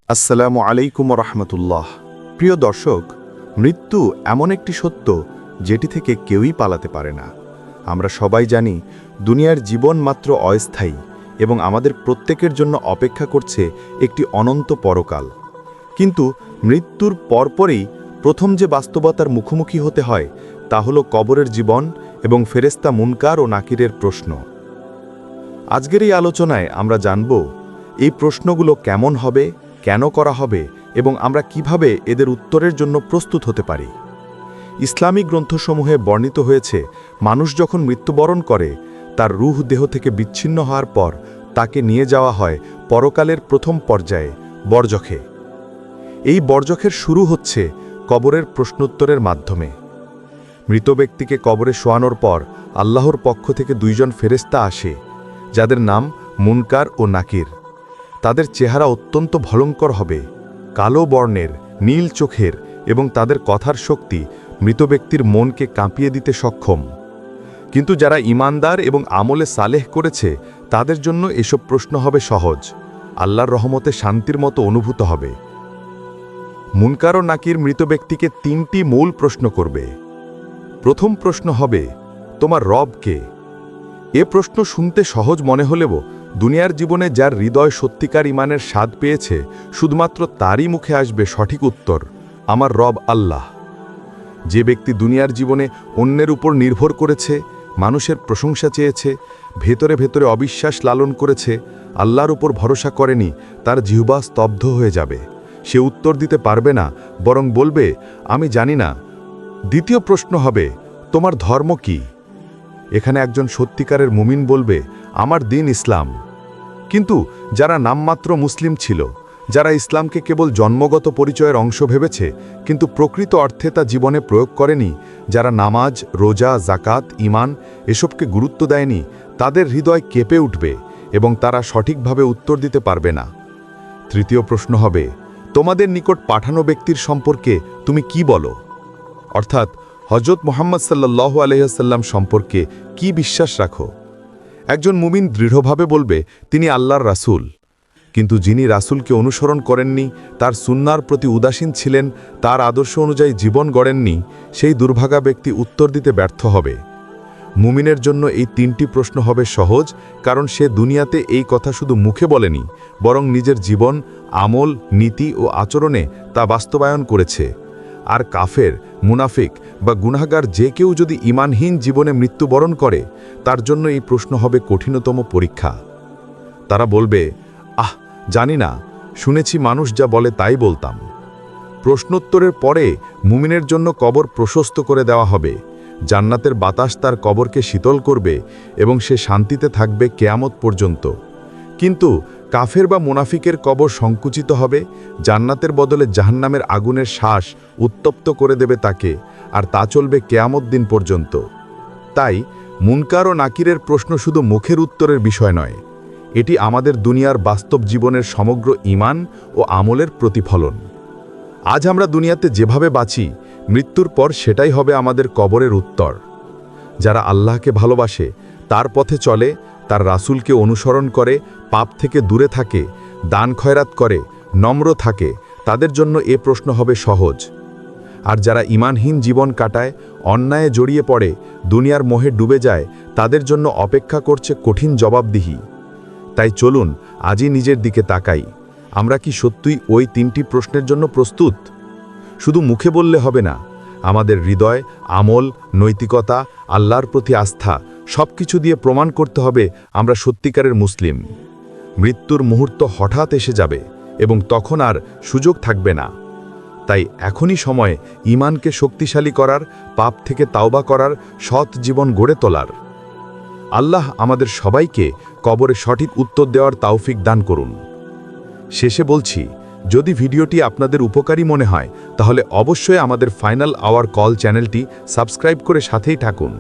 আসসালামু আলাইকুম রহমতুল্লাহ। প্রিয় দর্শক, মৃত্যু এমন একটি সত্য যেটি থেকে কেউই পালাতে পারে না। আমরা সবাই জানি দুনিয়ার জীবন মাত্র অস্থায়ী এবং আমাদের প্রত্যেকের জন্য অপেক্ষা করছে একটি অনন্ত পরকাল। কিন্তু মৃত্যুর পরপরই প্রথম যে বাস্তবতার মুখোমুখি হতে হয় তা হল কবরের জীবন এবং ফেরেশতা মুনকার ও নাকিরের প্রশ্ন। আজকের এই আলোচনায় আমরা জানব এই প্রশ্নগুলো কেমন হবে, কেন করা হবে এবং আমরা কিভাবে এদের উত্তরের জন্য প্রস্তুত হতে পারি। ইসলামী গ্রন্থসমূহে বর্ণিত হয়েছে, মানুষ যখন মৃত্যুবরণ করে তার রূহ দেহ থেকে বিচ্ছিন্ন হওয়ার পর তাকে নিয়ে যাওয়া হয় পরকালের প্রথম পর্যায়ে বরজখে। এই বরজখের শুরু হচ্ছে কবরের প্রশ্নোত্তরের মাধ্যমে। মৃত ব্যক্তিকে কবরে শোয়ানোর পর আল্লাহর পক্ষ থেকে দুইজন ফেরেশতা আসে, যাদের নাম মুনকার ও নাকির। তাদের চেহারা অত্যন্ত ভয়ঙ্কর হবে, কালো বর্ণের, নীল চোখের এবং তাদের কথার শক্তি মৃত ব্যক্তির মনকে কাঁপিয়ে দিতে সক্ষম। কিন্তু যারা ঈমানদার এবং আমলে সালেহ করেছে তাদের জন্য এসব প্রশ্ন হবে সহজ, আল্লাহর রহমতে শান্তির মতো অনুভূত হবে। মুনকার ও নাকির মৃত ব্যক্তিকে তিনটি মূল প্রশ্ন করবে। প্রথম প্রশ্ন হবে, তোমার রব কে? এ প্রশ্ন শুনতে সহজ মনে হলেও দুনিয়ার জীবনে যার হৃদয় সত্যিকার ইমানের স্বাদ পেয়েছে শুধুমাত্র তারই মুখে আসবে সঠিক উত্তর, আমার রব আল্লাহ। যে ব্যক্তি দুনিয়ার জীবনে অন্যের উপর নির্ভর করেছে, মানুষের প্রশংসা চেয়েছে, ভেতরে ভেতরে অবিশ্বাস লালন করেছে, আল্লাহর উপর ভরসা করেনি, তার জিহ্বা স্তব্ধ হয়ে যাবে। সে উত্তর দিতে পারবে না, বরং বলবে, আমি জানি না। দ্বিতীয় প্রশ্ন হবে, তোমার ধর্ম কি? এখানে একজন সত্যিকারের মুমিন বলবে, আমার দিন ইসলাম। কিন্তু যারা নামমাত্র মুসলিম ছিল, যারা ইসলামকে কেবল জন্মগত পরিচয়ের অংশ ভেবেছে কিন্তু প্রকৃত অর্থে তা জীবনে প্রয়োগ করেনি, যারা নামাজ, রোজা, জাকাত, ঈমান এসবকে গুরুত্ব দেয়নি, তাদের হৃদয় কেঁপে উঠবে এবং তারা সঠিকভাবে উত্তর দিতে পারবে না। তৃতীয় প্রশ্ন হবে, তোমাদের নিকট পাঠানো ব্যক্তির সম্পর্কে তুমি কি বলো? অর্থাৎ হযরত মুহাম্মদ সাল্লাল্লাহু আলাইহি ওয়াসাল্লাম সম্পর্কে কি বিশ্বাস রাখো? একজন মুমিন দৃঢ়ভাবে বলবে, তিনি আল্লাহর রাসূল। কিন্তু যিনি রাসূলকে অনুসরণ করেননি, তার সুন্নাহর প্রতি উদাসীন ছিলেন, তার আদর্শ অনুযায়ী জীবন গড়েননি, সেই দুর্ভাগা ব্যক্তি উত্তর দিতে ব্যর্থ হবে। মুমিনের জন্য এই তিনটি প্রশ্ন হবে সহজ, কারণ সে দুনিয়াতে এই কথা শুধু মুখে বলেনি, বরং নিজের জীবন, আমল, নীতি ও আচরণে তা বাস্তবায়ন করেছে। আর কাফের, মুনাফিক বা গুনাহগার যে কেউ যদি ঈমানহীন জীবনে মৃত্যুবরণ করে, তার জন্য এই প্রশ্ন হবে কঠিনতম পরীক্ষা। তারা বলবে, জানি না, শুনেছি মানুষ যা বলে তাই বলতাম। প্রশ্নোত্তরের পরে মুমিনের জন্য কবর প্রশস্ত করে দেওয়া হবে। জান্নাতের বাতাস তার কবরকে শীতল করবে এবং সে শান্তিতে থাকবে কিয়ামত পর্যন্ত। কিন্তু কাফের বা মুনাফিকের কবর সংকুচিত হবে, জান্নাতের বদলে জাহান্নামের আগুনের শ্বাস উত্তপ্ত করে দেবে তাকে, আর তা চলবে কিয়ামত দিন পর্যন্ত। তাই মুনকার ও নাকিরের প্রশ্ন শুধু মুখের উত্তরের বিষয় নয়, এটি আমাদের দুনিয়ার বাস্তব জীবনের সমগ্র ঈমান ও আমলের প্রতিফলন। আজ আমরা দুনিয়াতে যেভাবে বাঁচি, মৃত্যুর পর সেটাই হবে আমাদের কবরের উত্তর। যারা আল্লাহকে ভালোবাসে, তার পথে চলে, তার রাসূলকে অনুসরণ করে, পাপ থেকে দূরে থাকে, দান খয়রাত করে, নম্র থাকে, তাদের জন্য এ প্রশ্ন হবে সহজ। আর যারা ঈমানহীন জীবন কাটায়, অন্যায়ে জড়িয়ে পড়ে, দুনিয়ার মোহে ডুবে যায়, তাদের জন্য অপেক্ষা করছে কঠিন জবাবদিহি। তাই চলুন আজই নিজের দিকে তাকাই, আমরা কি সত্যিই ওই তিনটি প্রশ্নের জন্য প্রস্তুত? শুধু মুখে বললে হবে না, আমাদের হৃদয়, আমল, নৈতিকতা, আল্লাহর প্রতি আস্থা সবকিছু দিয়ে প্রমাণ করতে হবে আমরা সত্যিকারের মুসলিম। মৃত্যুর মুহূর্ত হঠাৎ এসে যাবে এবং তখন আর সুযোগ থাকবে না। তাই এখনই সময় ঈমানকে শক্তিশালী করার, পাপ থেকে তাওবা করার, সৎ জীবন গড়ে তোলার। আল্লাহ আমাদের সবাইকে কবরে সঠিক উত্তর দেওয়ার তৌফিক দান করুন। শেষে বলছি, যদি ভিডিওটি আপনাদের উপকারী মনে হয় তাহলে অবশ্যই আমাদের ফাইনাল আওয়ার কল চ্যানেলটি সাবস্ক্রাইব করে সাথেই থাকুন।